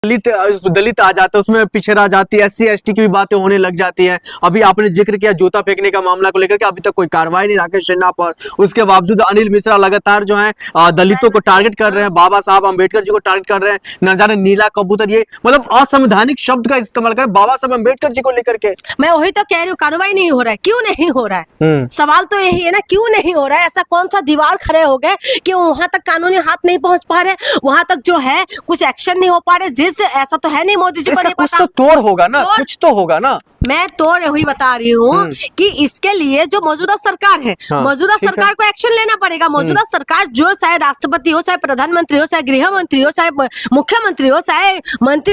दलित आ जाते हैं, उसमें पीछे रह जाती है, SC ST की भी बातें होने लग जाती हैं। अभी आपने जिक्र किया जूता फेंकने का मामला को लेकर के, अभी तक कोई कार्रवाई नहीं राकेश सिन्हा पर। उसके बावजूद अनिल मिश्रा लगातार जो है दलितों को टारगेट कर रहे हैं, बाबा साहब अम्बेडकर जी को टारगेट कर रहे हैं, न जाने नीला कबूतर, ये मतलब असंवैधानिक शब्द का इस्तेमाल कर बाबा साहब अम्बेडकर जी को लेकर के। मैं वही तो कह रही हूँ, कार्रवाई नहीं हो रहा है। क्यों नहीं हो रहा है? सवाल तो यही है ना, क्यों नहीं हो रहा है? ऐसा कौन सा दीवार खड़े हो गए कि वहां तक कानूनी हाथ नहीं पहुंच पा रहे, वहां तक जो है कुछ एक्शन नहीं हो पा रहे? जिस ऐसा तो है नहीं मोदी जी को नहीं कुछ पता। तो तोड़ होगा ना, कुछ तो होगा ना। मैं तोड़ वही बता रही हूँ कि इसके लिए जो मौजूदा सरकार है, मौजूदा सरकार को एक्शन लेना पड़ेगा। मौजूदा सरकार जो चाहे राष्ट्रपति हो, चाहे प्रधानमंत्री हो, चाहे गृह मंत्री हो, चाहे मुख्यमंत्री हो, चाहे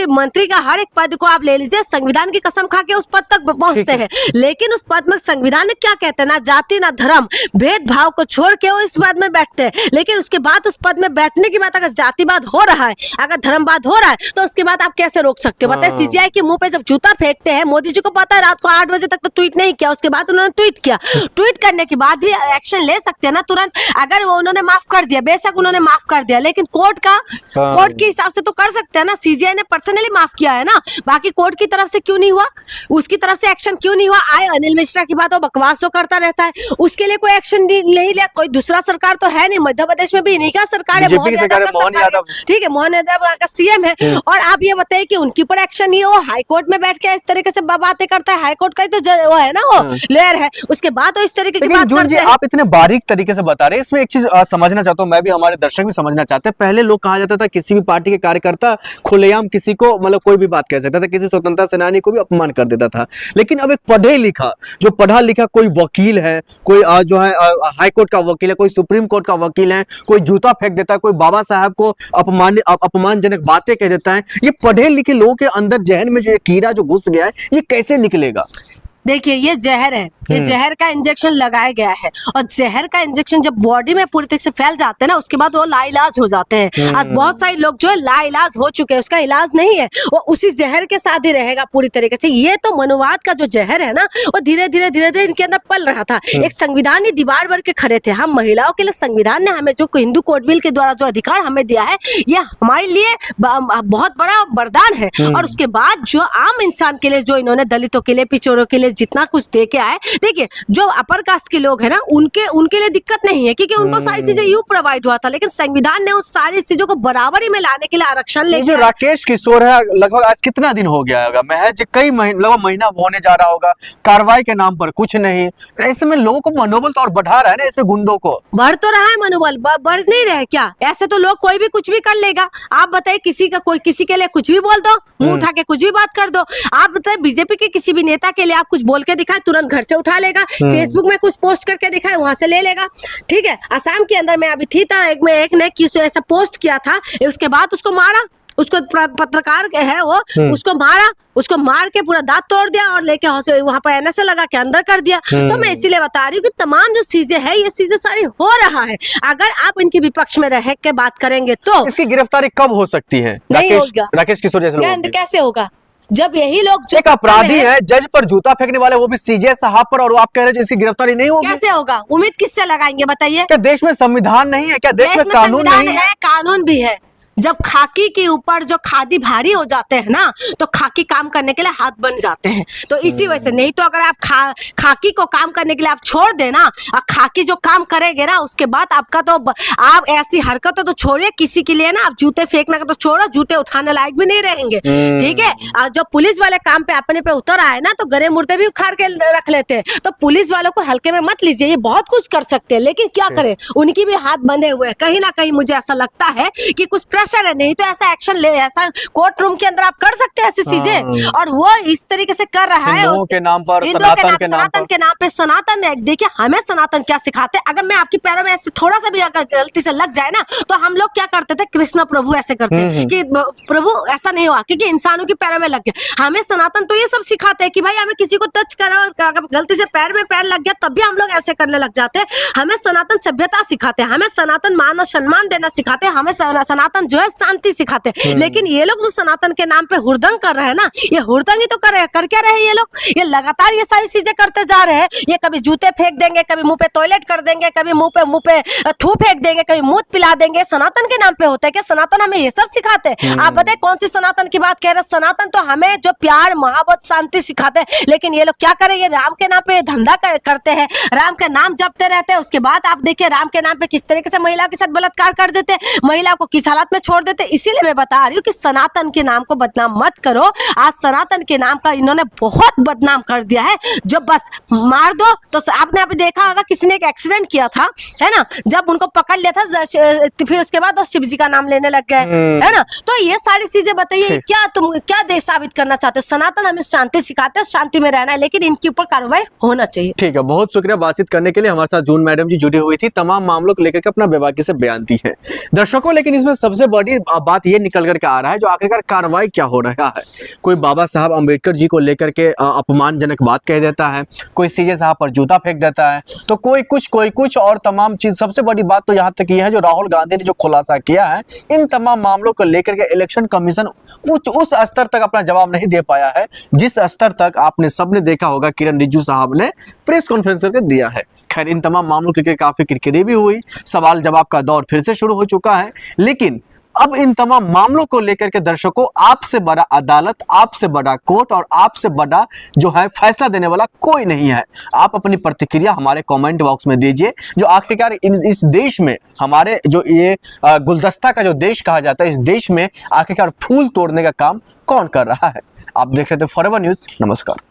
मंत्री का हर एक पद को आप ले लीजिए, संविधान की कसम खा के उस पद तक पहुंचते हैं। लेकिन उस पद में संविधान ने क्या कहते हैं, ना जाति ना धर्म, भेदभाव को छोड़ के वो इस पद में बैठते हैं। लेकिन उसके बाद उस पद में बैठने की बात अगर जातिवाद हो रहा है, अगर धर्मवाद हो रहा है, तो उसके बाद आप कैसे रोक सकते हो? बताइए, CGI के मुंह पे जब जूता फेंकते हैं, मोदी जी को पता है रात को 8 बजे तक तो ट्वीट नहीं किया, उसके बाद उन्होंने ट्वीट किया। ट्वीट करने के बाद भी एक्शन ले सकते हैं ना तुरंत। अगर वो उन्होंने माफ कर दिया, बेशक उन्होंने माफ कर दिया, लेकिन कोर्ट के हिसाब से तो कर सकते हैं ना। CGI ने पर्सनली माफ किया है ना, बाकी कोर्ट की तरफ से क्यों नहीं हुआ? उसकी तरफ से एक्शन क्यों नहीं हुआ? आए अनिल मिश्रा की बात, वो बकवास जो करता रहता है, उसके लिए कोई एक्शन नहीं लिया। कोई दूसरा सरकार तो है नहीं, मध्य प्रदेश में भी इन्हीं का सरकार है, मोहन यादव, ठीक है, मोहन यादव का CM है। और आप ये बताइए कि उनके ऊपर एक्शन नहीं हो, हाईकोर्ट में बैठ के इस तरीके से बातें करता है। हाईकोर्ट का ही तो वो है ना, वो लेयर है, उसके बाद तो इस तरीके की बात करते हैं। आप इतने बारीक तरीके से बता रहे हैं, इसमें एक चीज समझना चाहता हूँ मैं भी, हमारे दर्शक भी समझना चाहते हैं। पहले लोग कहा जाता था किसी भी पार्टी के कार्यकर्ता खुलेआम किसी को मतलब कोई भी बात कह सकता था, किसी स्वतंत्रता सेनानी को भी अपमान कर देता था। लेकिन अब एक पढ़े लिखा, जो पढ़ा लिखा कोई वकील है, कोई जो है हाई कोर्ट का वकील है, कोई सुप्रीम कोर्ट का वकील है, कोई जूता फेंक देता है, कोई बाबा साहब को अपमानजनक बातें कह देता है, ये पढ़े लिखे लोगों के अंदर जहन में जो कीड़ा जो घुस गया है, ये कैसे निकलेगा? देखिए, ये जहर है, ये जहर का इंजेक्शन लगाया गया है, और जहर का इंजेक्शन जब बॉडी में पूरी तरह से फैल जाते हैं ना, उसके बाद वो लाइलाज हो जाते हैं। आज बहुत सारे लोग जो है लाइलाज हो चुके हैं, उसका इलाज नहीं है, वो उसी जहर के साथ ही रहेगा पूरी तरीके से। ये तो मनुवाद का जो जहर है ना, वो धीरे धीरे इनके अंदर पल रहा था। एक संविधान ही दीवार भर के खड़े थे। हम महिलाओं के लिए संविधान ने हमें जो हिंदू कोड बिल के द्वारा जो अधिकार हमें दिया है, ये हमारे लिए बहुत बड़ा वरदान है। और उसके बाद जो आम इंसान के लिए, जो इन्होंने दलितों के लिए, पिछड़ों के लिए जितना कुछ दे के आए, देखिए जो अपर कास्ट के लोग हैं ना, उनके लिए दिक्कत नहीं है, क्योंकि उनको सारी चीजें यूं प्रोवाइड हुआ था। लेकिन संविधान ने उस सारी चीजों को बराबरी में लाने के लिए आरक्षण लेके जो राकेश किशोर है, लगभग आज कितना दिन हो गया होगा, महज कई लगभग महीना होने जा रहा होगा, कार्रवाई के नाम पर कुछ नहीं। ऐसे में लोगों को मनोबल तो और बढ़ा रहा है ना, ऐसे गुंडों को बढ़ तो रहा है मनोबल, बढ़ नहीं रहे क्या? ऐसे तो लोग कोई भी कुछ भी कर लेगा। आप बताइए, किसी के लिए कुछ भी बोल दो, मुंह उठा के कुछ भी बात कर दो। आप बताइए, बीजेपी के किसी भी नेता के लिए आप कुछ बोल के दिखाए, तुरंत घर से उठा लेगा। फेसबुक में कुछ पोस्ट करके दिखाए, वहां से ले लेगा। ठीक है, असम के अंदर मैं अभी थी, एक ने ऐसा पोस्ट किया था, उसके बाद उसको मारा, उसको पत्रकार है वो, उसको मारा, उसको मार के पूरा दांत तोड़ दिया और लेके वहां पर NSA लगा के अंदर कर दिया। तो मैं इसीलिए बता रही हूँ कि तमाम जो चीजें हैं, ये चीजें सारी हो रहा है। अगर आप इनके विपक्ष में रह के बात करेंगे तो इसकी गिरफ्तारी कब हो सकती है? नहीं होगा। राकेश किशोर जैसे लोग कैसे होगा जब यही लोग एक अपराधी है, जज पर जूता फेंकने वाले, वो भी CGI साहब पर, और आप कह रहे हैं इसकी गिरफ्तारी नहीं होगी? कैसे होगा? उम्मीद किससे लगाएंगे बताइए? क्या देश में संविधान नहीं है? क्या देश में कानून नहीं है? कानून भी है। जब खाकी के ऊपर जो खादी भारी हो जाते हैं ना, तो खाकी काम करने के लिए हाथ बन जाते हैं। तो इसी वजह से, नहीं तो अगर आप खाकी को काम करने के लिए आप छोड़ देना, और खाकी जो काम करेंगे ना, उसके बाद आपका तो आप ऐसी हरकत तो छोड़िए, किसी के लिए ना आप जूते फेंकना का तो छोड़ो, जूते उठाने लायक भी नहीं रहेंगे। ठीक है, जो पुलिस वाले काम पे अपने पे उतर आए ना, तो गरे मुर्दे भी उखाड़ के रख लेते हैं। तो पुलिस वालों को हल्के में मत लीजिए, ये बहुत कुछ कर सकते हैं, लेकिन क्या करें, उनकी भी हाथ बंधे हुए हैं। कहीं ना कहीं मुझे ऐसा लगता है कि कुछ है, नहीं तो ऐसा एक्शन ले, ऐसा कोर्ट रूम के अंदर आप कर सकते हैं ऐसी चीजें, और वो इस तरीके से कर रहा है के नाम पर, सनातन के नाम पे। सनातन, देखिए हमें सनातन क्या सिखाते हैं। अगर मैं आपके पैरों में ऐसे थोड़ा सा भी अगर गलती से लग जाए ना, तो हम लोग क्या करते थे, कृष्ण प्रभु ऐसे करते हैं कि प्रभु ऐसा नहीं हुआ, क्योंकि इंसानों के पैरों में लग गया। हमें सनातन तो ये सब सिखाते हैं कि भाई हमें किसी को टच करा, गलती से पैर में पैर लग गया, तब भी हम लोग ऐसे करने लग जाते हैं। हमें सनातन सभ्यता सिखाते हैं, हमें सनातन मान और सम्मान देना सिखाते हैं, हमें सनातन जो है शांति सिखाते हैं। लेकिन ये लोग जो सनातन के नाम पे हुड़दंग कर रहे हैं ना, ये हुड़दंग ही तो कर रहे हैं। कर क्या रहे हैं ये लोग? ये लगातार ये सारी चीजें करते जा रहे हैं। ये कभी जूते फेंक देंगे, कभी मुंह पे टॉयलेट कर देंगे, कभी मुंह पे थू फेंक देंगे, कभी मूत पिला देंगे। सनातन के नाम पे होता है क्या? सनातन हमें ये सब सिखाते हैं? आप बताए कौन सी सनातन की बात कह रहे हैं? सनातन तो हमें जो प्यार, मोहब्बत, शांति सिखाते हैं। लेकिन ये लोग क्या करें, ये राम के नाम पे धंधा करते हैं, राम का नाम जपते रहते हैं। उसके बाद आप देखिए राम के नाम पे किस तरीके से महिला के साथ बलात्कार कर देते हैं, महिला को किस हालत में छोड़ देते हैं। इसीलिए मैं बता रही हूँ कि सनातन के नाम को बदनाम मत करो। आज सनातन के नाम का इन्होंने बहुत बदनाम कर दिया है। जो बस मार दो तो आपने अभी देखा होगा किसी ने एक एक्सीडेंट किया था, है ना, जब उनको पकड़ लिया था फिर उसके बाद शिव जी का नाम लेने लग गए, है ना। तो ये सारी चीजें बताइए, क्या तुम क्या देश साबित करना चाहते हो? सनातन हमें शांति सिखाते हैं, शांति में रहना है, लेकिन इनके ऊपर कार्रवाई होना चाहिए। ठीक है, बहुत शुक्रिया बातचीत करने के लिए। हमारे साथ जून मैडम जी जुड़ी हुई थी, तमाम मामलों को लेकर के अपना बेबाकी से बयान दी है दर्शकों। लेकिन इसमें सबसे बड़ी बात ये निकल करके आ रहा है, जो आखिरकार कार्रवाई क्या हो रहा है। कोई बाबा साहब अम्बेडकर जी को लेकर के अपमानजनक बात कह देता है, कोई सीजे साहब पर जूता फेंक देता है, तो कोई कुछ और तमाम चीज। सबसे बड़ी बात तो यहाँ तक ये है, जो राहुल गांधी ने जो खुलासा किया है, इन तमाम मामलों को लेकर के इलेक्शन कमीशन उस स्तर तक अपना जवाब नहीं दे पाया है, जिस स्तर तक आपने सबने देखा होगा किरण रिजिजू साहब ने प्रेस कॉन्फ्रेंस करके दिया है। खैर, इन तमाम मामलों के काफी किरकिरी भी हुई, सवाल जवाब का दौर फिर से शुरू हो चुका है। लेकिन अब इन तमाम मामलों को लेकर के दर्शकों, आपसे बड़ा अदालत, आपसे बड़ा कोर्ट और आपसे बड़ा जो है फैसला देने वाला कोई नहीं है। आप अपनी प्रतिक्रिया हमारे कमेंट बॉक्स में दीजिए। जो आखिरकार इस देश में, हमारे जो ये गुलदस्ता का जो देश कहा जाता है, इस देश में आखिरकार फूल तोड़ने का काम कौन कर रहा है। आप देख रहे थे फॉरएवर न्यूज। नमस्कार।